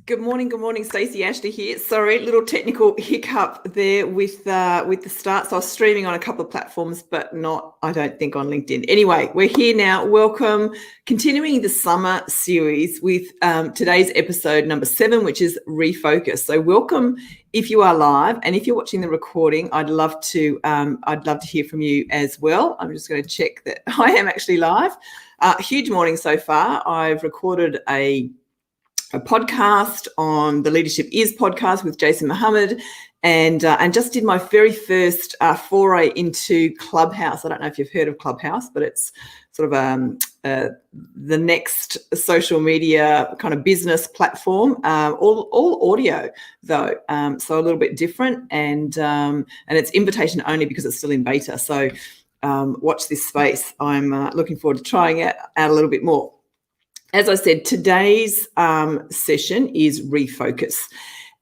Good morning, Stacey Ashley here. Sorry, little technical hiccup there with the start. So I was streaming on a couple of platforms, but not, I don't think, on LinkedIn. Anyway, we're here now. Welcome. Continuing the summer series with today's episode number 7, which is Refocus. So welcome if you are live, and if you're watching the recording, I'd love to hear from you as well. I'm just going to check that I am actually live. Huge morning so far. I've recorded a podcast on the Leadership Is podcast with Jason Mohammed, and just did my very first foray into Clubhouse. I don't know if you've heard of Clubhouse, but it's sort of the next social media kind of business platform, all audio though, so a little bit different, and it's invitation only because it's still in beta. So watch this space. I'm looking forward to trying it out a little bit more. As I said, today's session is Refocus.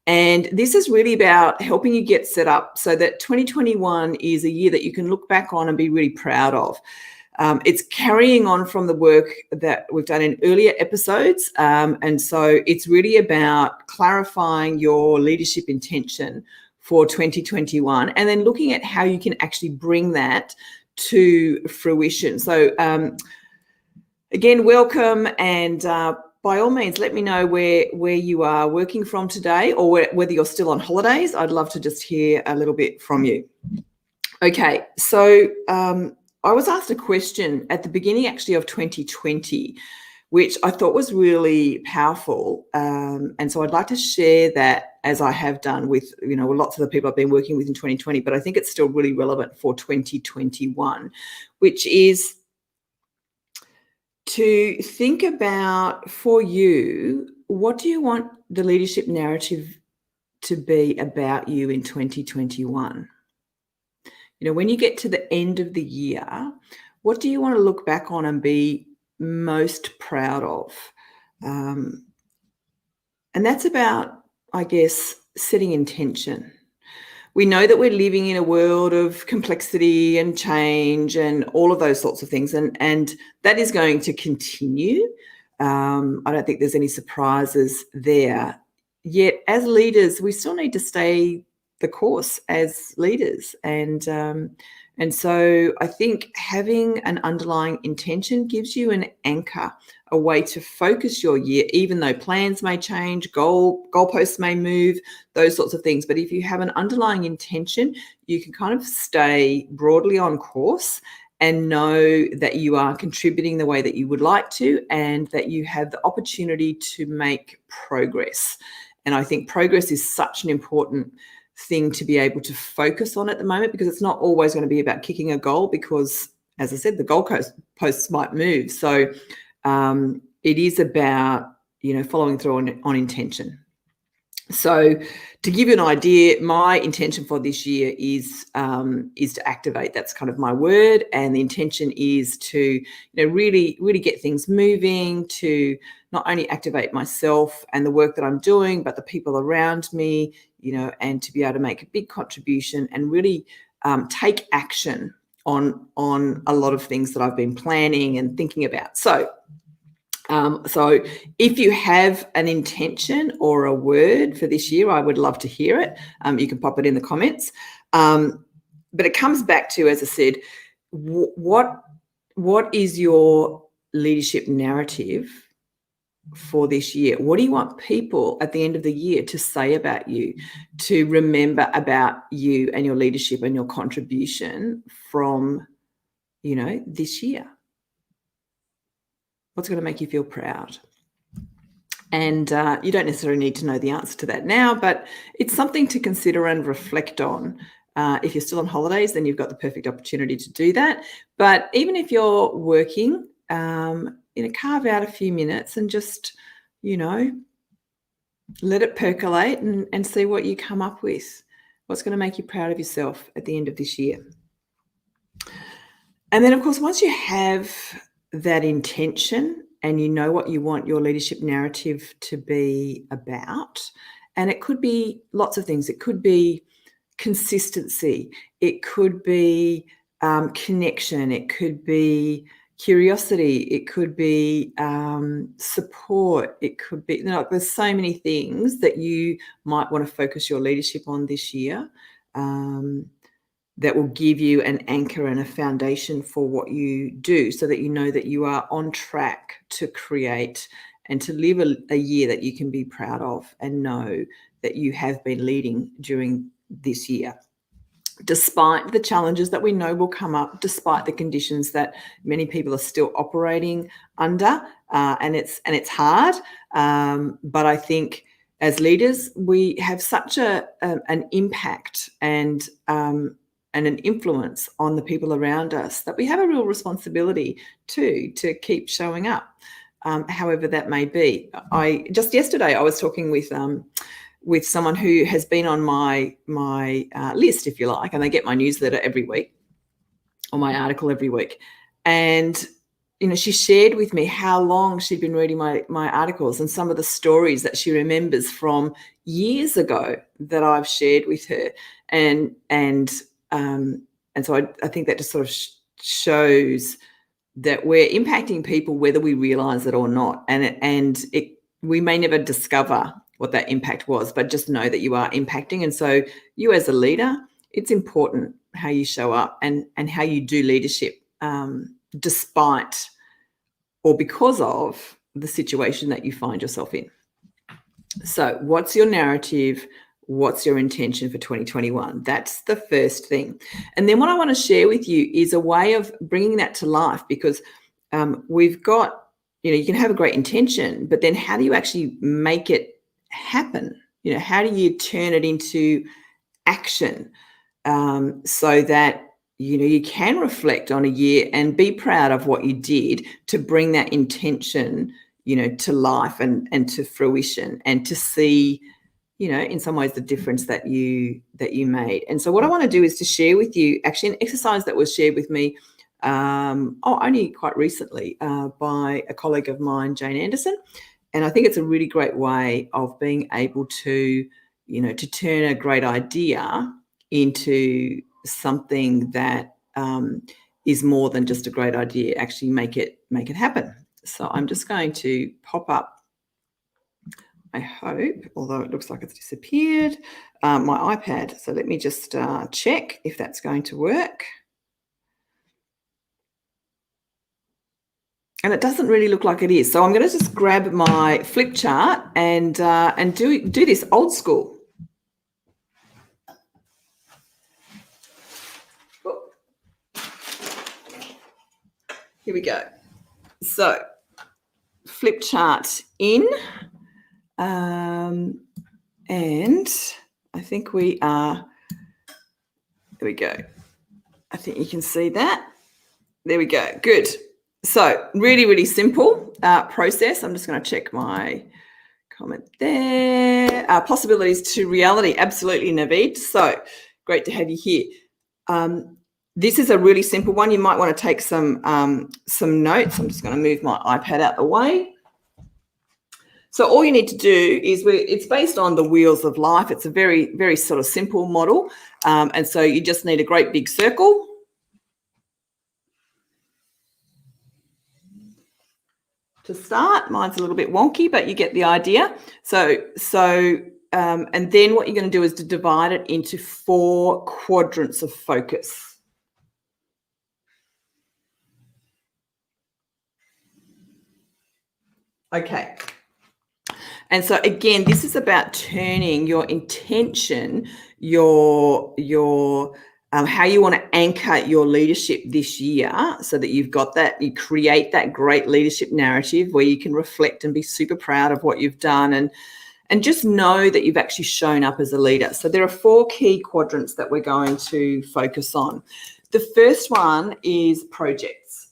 And this is really about helping you get set up so that 2021 is a year that you can look back on and be really proud of. It's carrying on from the work that we've done in earlier episodes. And so it's really about clarifying your leadership intention for 2021 and then looking at how you can actually bring that to fruition. So, again, welcome, and by all means, let me know where you are working from today, or whether you're still on holidays. I'd love to just hear a little bit from you. Okay, so I was asked a question at the beginning actually of 2020, which I thought was really powerful, and so I'd like to share that, as I have done with lots of the people I've been working with in 2020, but I think it's still really relevant for 2021, which is to think about, for you, what do you want the leadership narrative to be about you in 2021? When you get to the end of the year, what do you want to look back on and be most proud of? And that's about, I guess, setting intention. We know that we're living in a world of complexity and change and all of those sorts of things, and that is going to continue. I don't think there's any surprises there. Yet, as leaders, we still need to stay the course as leaders, and so I think having an underlying intention gives you an anchor, a way to focus your year, even though plans may change, goalposts may move, those sorts of things. But if you have an underlying intention, you can kind of stay broadly on course and know that you are contributing the way that you would like to, and that you have the opportunity to make progress. And I think progress is such an important thing to be able to focus on at the moment, because it's not always going to be about kicking a goal, because, as I said, the goalposts might move. So it is about following through on intention. So to give you an idea, my intention for this year is to activate. That's kind of my word, and the intention is to really get things moving, to not only activate myself and the work that I'm doing, but the people around me, and to be able to make a big contribution and really take action on a lot of things that I've been planning and thinking about. So if you have an intention or a word for this year, I would love to hear it. You can pop it in the comments. But it comes back to, as I said, what is your leadership narrative for this year? What do you want people at the end of the year to say about you, to remember about you and your leadership and your contribution from, this year? What's going to make you feel proud? And you don't necessarily need to know the answer to that now, but it's something to consider and reflect on. If you're still on holidays, then you've got the perfect opportunity to do that. But even if you're working, carve out a few minutes and just, let it percolate and see what you come up with. What's going to make you proud of yourself at the end of this year? And then, of course, once you have that intention and you know what you want your leadership narrative to be about, and it could be lots of things. It could be consistency. It could be connection, it could be curiosity, it could be support, it could be, there's so many things that you might want to focus your leadership on this year, that will give you an anchor and a foundation for what you do, so that you know that you are on track to create and to live a year that you can be proud of and know that you have been leading during this year, despite the challenges that we know will come up, despite the conditions that many people are still operating under, and it's hard. But I think as leaders, we have such an impact and an influence on the people around us that we have a real responsibility to keep showing up, however that may be. Just yesterday I was talking with someone who has been on my list, if you like, and they get my newsletter every week or my article every week. And, she shared with me how long she'd been reading my articles and some of the stories that she remembers from years ago that I've shared with her. And so I think that just sort of shows that we're impacting people whether we realize it or not. And we may never discover what that impact was, but just know that you are impacting. And so you as a leader, it's important how you show up and how you do leadership, despite or because of the situation that you find yourself in. So what's your narrative? What's your intention for 2021? That's the first thing. And then what I want to share with you is a way of bringing that to life, because we've got, you can have a great intention, but then how do you actually make it happen? How do you turn it into action, so that you can reflect on a year and be proud of what you did to bring that intention to life and to fruition, and to see in some ways the difference that you made. And so what I want to do is to share with you actually an exercise that was shared with me only quite recently by a colleague of mine, Jane Anderson. And I think it's a really great way of being able to, to turn a great idea into something that is more than just a great idea, actually make it happen. So I'm just going to pop up, I hope, although it looks like it's disappeared, my iPad. So let me just check if that's going to work. And it doesn't really look like it is. So I'm going to just grab my flip chart and do this old school. Oh. Here we go. So flip chart in. And I think we are, there we go. I think you can see that. There we go. Good. So really, really simple process. I'm just going to check my comment there. Possibilities to reality. Absolutely, Naveed. So great to have you here. This is a really simple one. You might want to take some notes. I'm just going to move my iPad out the way. So all you need to do is, it's based on the wheels of life. It's a very, very sort of simple model. And so you just need a great big circle. To start, mine's a little bit wonky, but you get the idea. So and then what you're going to do is to divide it into 4 quadrants of focus. Okay. And so again, this is about turning your intention, your how you want to anchor your leadership this year, so that you've got that, you create that great leadership narrative where you can reflect and be super proud of what you've done, and just know that you've actually shown up as a leader. So there are 4 key quadrants that we're going to focus on. The first one is projects.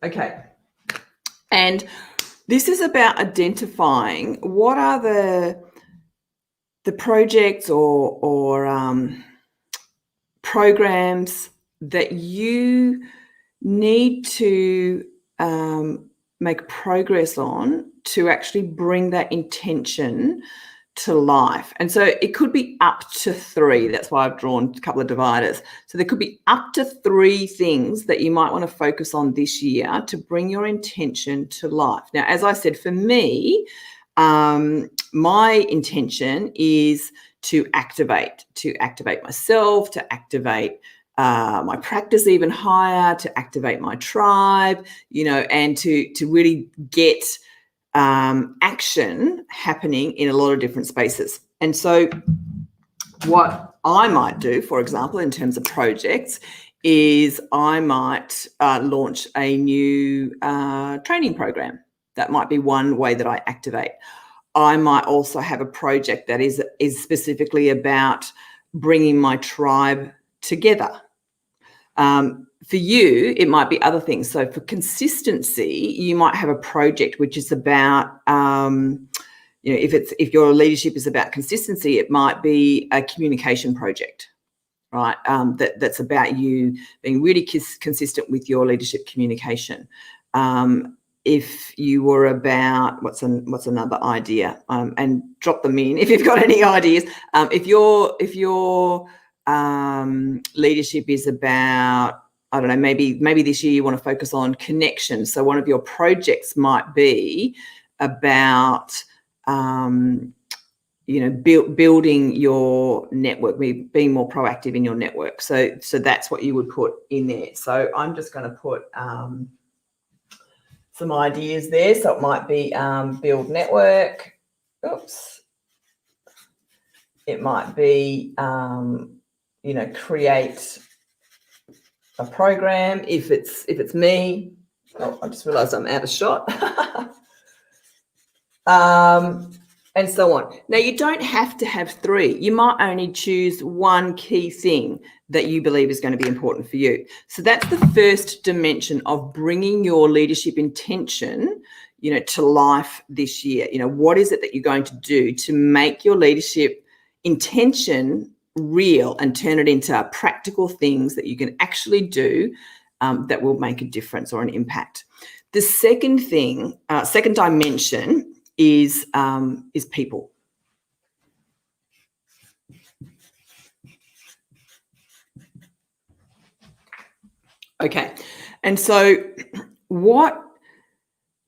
Okay. And this is about identifying what are the projects or programs that you need to make progress on to actually bring that intention to life. And so it could be up to 3. That's why I've drawn a couple of dividers. So there could be up to 3 things that you might want to focus on this year to bring your intention to life. Now, as I said, for me, my intention is to activate myself, to activate my practice even higher, to activate my tribe, and to really get action happening in a lot of different spaces. And so what I might do, for example, in terms of projects, is I might launch a new training program. That might be one way that I activate. I might also have a project that is specifically about bringing my tribe together. For you, it might be other things. So for consistency, you might have a project which is about, if your leadership is about consistency, it might be a communication project, right? That's about you being really consistent with your leadership communication. If you were about, what's another idea? And drop them in if you've got any ideas. If your leadership is about, I don't know, maybe this year you want to focus on connection. So one of your projects might be about, building your network, being more proactive in your network. So that's what you would put in there. So I'm just going to put some ideas there. So it might be build network. Oops. It might be, create a program. If it's me, I just realized I'm out of shot. And so on. Now, you don't have to have 3. You might only choose one key thing that you believe is going to be important for you. So that's the first dimension of bringing your leadership intention, to life this year. What is it that you're going to do to make your leadership intention real and turn it into practical things that you can actually do that will make a difference or an impact. The second dimension is people. Okay, and so what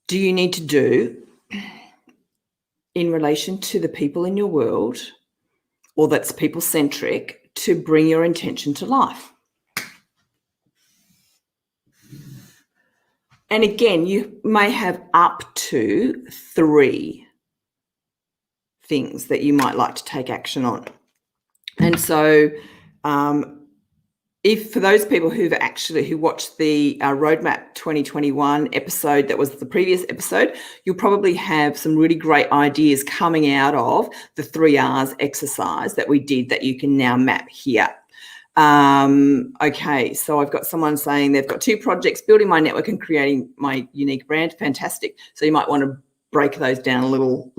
do you need to do in relation to the people in your world, or that's people-centric, to bring your intention to life? And again, you may have up to 3 things that you might like to take action on. And so if for those people who watched the Roadmap 2021 episode, that was the previous episode, you'll probably have some really great ideas coming out of the 3 R's exercise that we did that you can now map here. Okay, so I've got someone saying they've got 2 projects, building my network and creating my unique brand. Fantastic. So you might want to break those down a little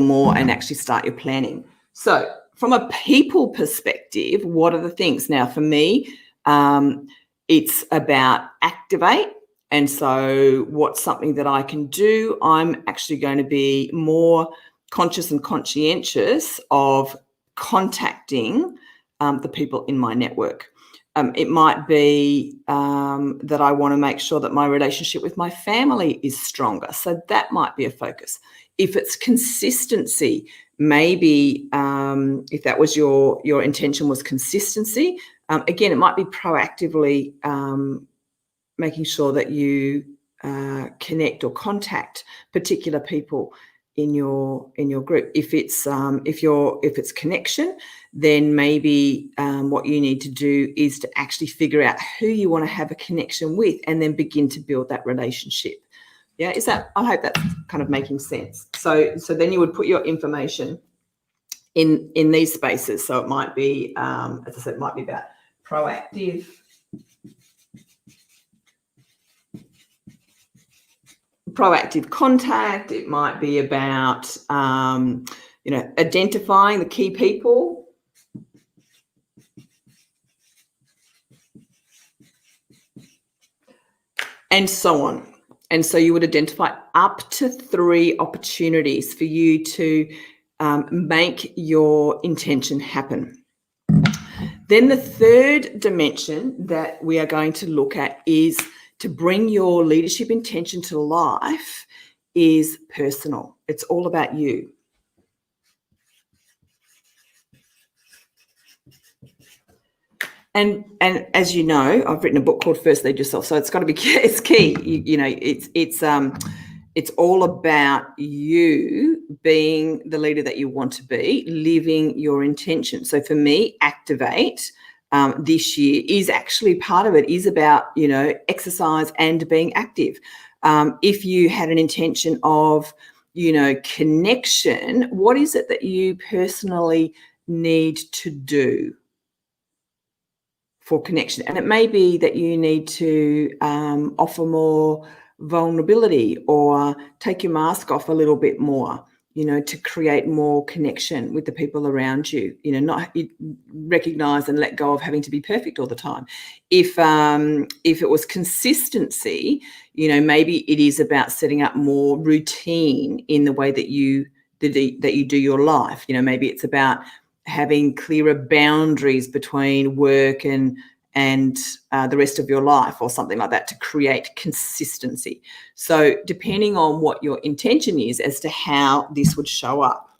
more and actually start your planning. So from a people perspective, what are the things? Now, for me, it's about activate. And so what's something that I can do? I'm actually going to be more conscious and conscientious of contacting the people in my network. It might be that I want to make sure that my relationship with my family is stronger. So that might be a focus. If it's consistency, maybe if that was your intention was consistency, again, it might be proactively making sure that you connect or contact particular people in your group. If it's connection, then maybe what you need to do is to actually figure out who you want to have a connection with and then begin to build that relationship. Yeah, I hope that's kind of making sense. So then you would put your information in these spaces. So it might be, as I said, it might be about proactive, contact. It might be about, identifying the key people. and so on. And so you would identify up to 3 opportunities for you to make your intention happen. Then the third dimension that we are going to look at is to bring your leadership intention to life is personal. It's all about you. And as you know, I've written a book called First Lead Yourself, so it's got to be, it's key. You know, it's all about you being the leader that you want to be, living your intention. So for me, Activate this year is actually part of it is about, you know, exercise and being active. If you had an intention of, you know, connection, what is it that you personally need to do for connection? And it may be that you need to offer more vulnerability or take your mask off a little bit more, you know, to create more connection with the people around you, you know, not recognize and let go of having to be perfect all the time. If it was consistency, you know, maybe it is about setting up more routine in the way that you do your life. You know, maybe it's about having clearer boundaries between work and the rest of your life or something like that to create consistency. So depending on what your intention is as to how this would show up.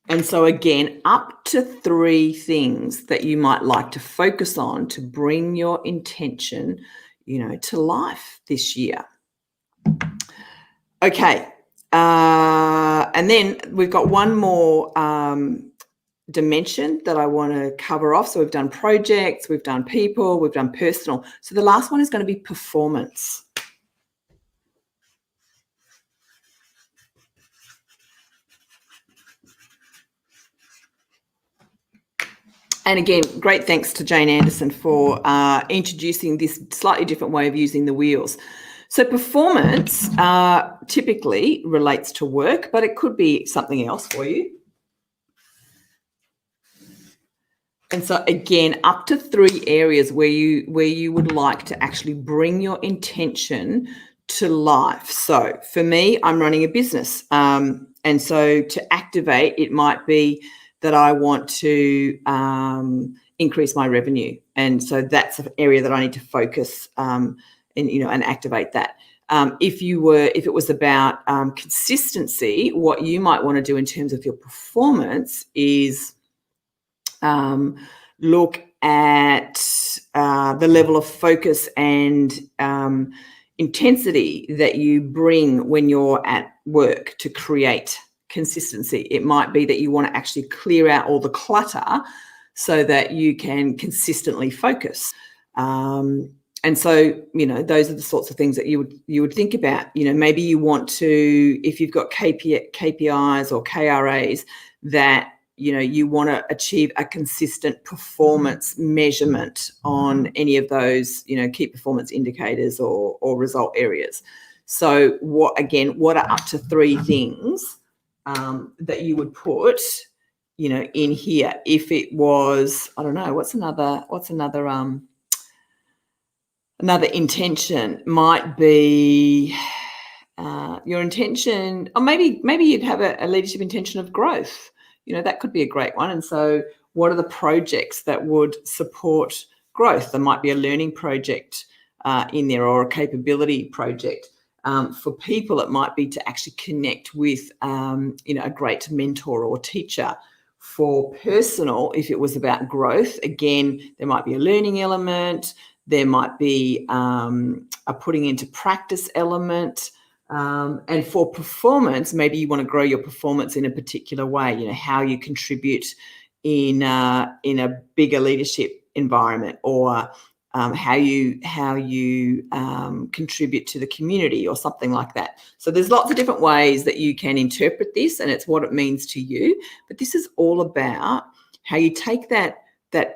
And so again, up to 3 things that you might like to focus on to bring your intention, you know, to life this year. Okay. And then we've got one more dimension that I want to cover off. So we've done projects, we've done people, we've done personal. So the last one is going to be performance. And again, great thanks to Jane Anderson for introducing this slightly different way of using the wheels. So performance typically relates to work, but it could be something else for you. And so again, up to 3 areas where you would like to actually bring your intention to life. So for me, I'm running a business. And so to activate, it might be that I want to increase my revenue. And so that's an area that I need to focus and activate that. If it was about consistency, what you might want to do in terms of your performance is look at the level of focus and intensity that you bring when you're at work to create consistency. It might be that you want to actually clear out all the clutter so that you can consistently focus. And so, you know, those are the sorts of things that you would think about. You know, maybe you want to, if you've got KPIs or KRAs that, you know, you want to achieve a consistent performance measurement on any of those, you know, key performance indicators or result areas. So what are up to 3 things that you would put, you know, in here? If it was, I don't know, what's another intention might be your intention, or maybe you'd have a leadership intention of growth. You know, that could be a great one. And so what are the projects that would support growth? There might be a learning project in there or a capability project. For people, it might be to actually connect with, a great mentor or teacher. For personal, if it was about growth, again, there might be a learning element. There might be a putting into practice element. And for performance, maybe you want to grow your performance in a particular way, you know, how you contribute in a bigger leadership environment, or how you contribute to the community or something like that. So there's lots of different ways that you can interpret this, and it's what it means to you. But this is all about how you take that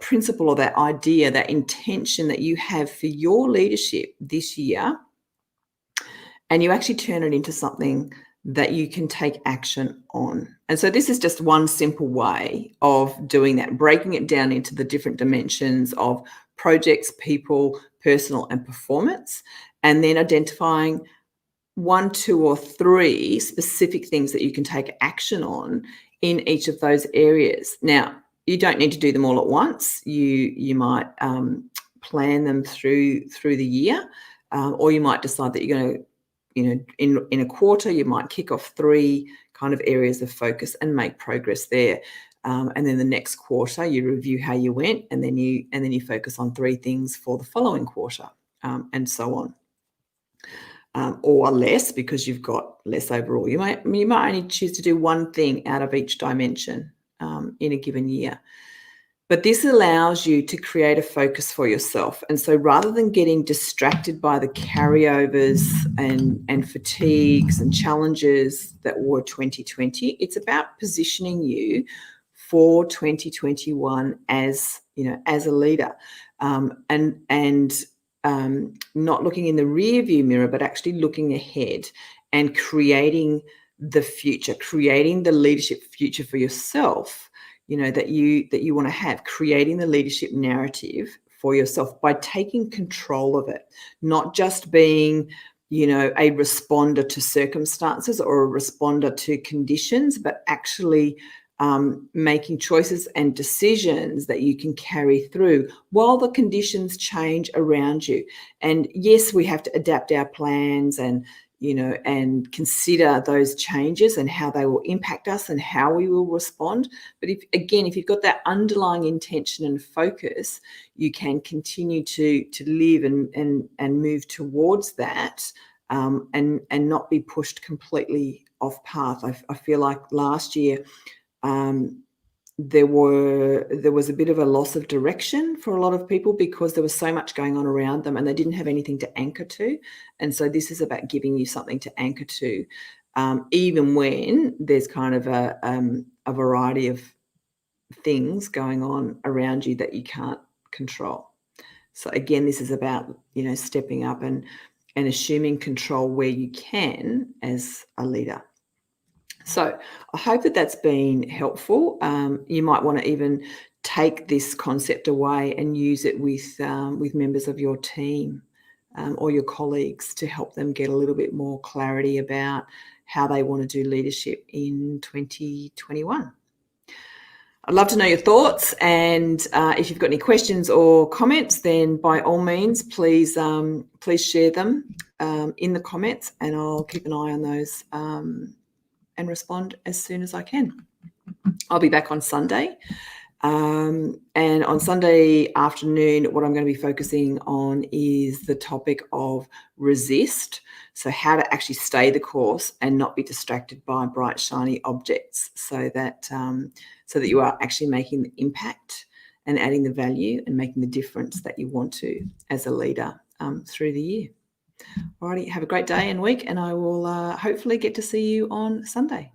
principle or that idea, that intention that you have for your leadership this year, and you actually turn it into something that you can take action on. And so this is just one simple way of doing that, breaking it down into the different dimensions of projects, people, personal, and performance, and then identifying 1, 2, or 3 specific things that you can take action on in each of those areas. Now, you don't need to do them all at once. You might plan them through the year, or you might decide that you're going to, in a quarter, you might kick off 3 kind of areas of focus and make progress there. And then the next quarter, you review how you went, and then you focus on 3 things for the following quarter, and so on. Or less, because you've got less overall. You might only choose to do 1 thing out of each dimension in a given year. But this allows you to create a focus for yourself. And so rather than getting distracted by the carryovers and fatigues and challenges that were 2020, it's about positioning you for 2021 as a leader, and not looking in the rear view mirror, but actually looking ahead and creating the future, creating the leadership future for yourself, that you want to have, creating the leadership narrative for yourself by taking control of it, not just being, a responder to circumstances or a responder to conditions, but actually making choices and decisions that you can carry through while the conditions change around you. And yes, we have to adapt our plans and consider those changes and how they will impact us and how we will respond. But if you've got that underlying intention and focus, you can continue to live and move towards that, and not be pushed completely off path. I feel like last year, there was a bit of a loss of direction for a lot of people because there was so much going on around them and they didn't have anything to anchor to. And so this is about giving you something to anchor to, even when there's kind of a variety of things going on around you that you can't control. So again, this is about, stepping up and assuming control where you can as a leader. So I hope that that's been helpful. You might want to even take this concept away and use it with members of your team, or your colleagues, to help them get a little bit more clarity about how they want to do leadership in 2021. I'd love to know your thoughts, and if you've got any questions or comments, then by all means, please share them in the comments, and I'll keep an eye on those and respond as soon as I can. I'll be back on Sunday. And on Sunday afternoon, what I'm going to be focusing on is the topic of resist. So how to actually stay the course and not be distracted by bright, shiny objects, so that you are actually making the impact and adding the value and making the difference that you want to as a leader through the year. Alrighty, have a great day and week, and I will hopefully get to see you on Sunday.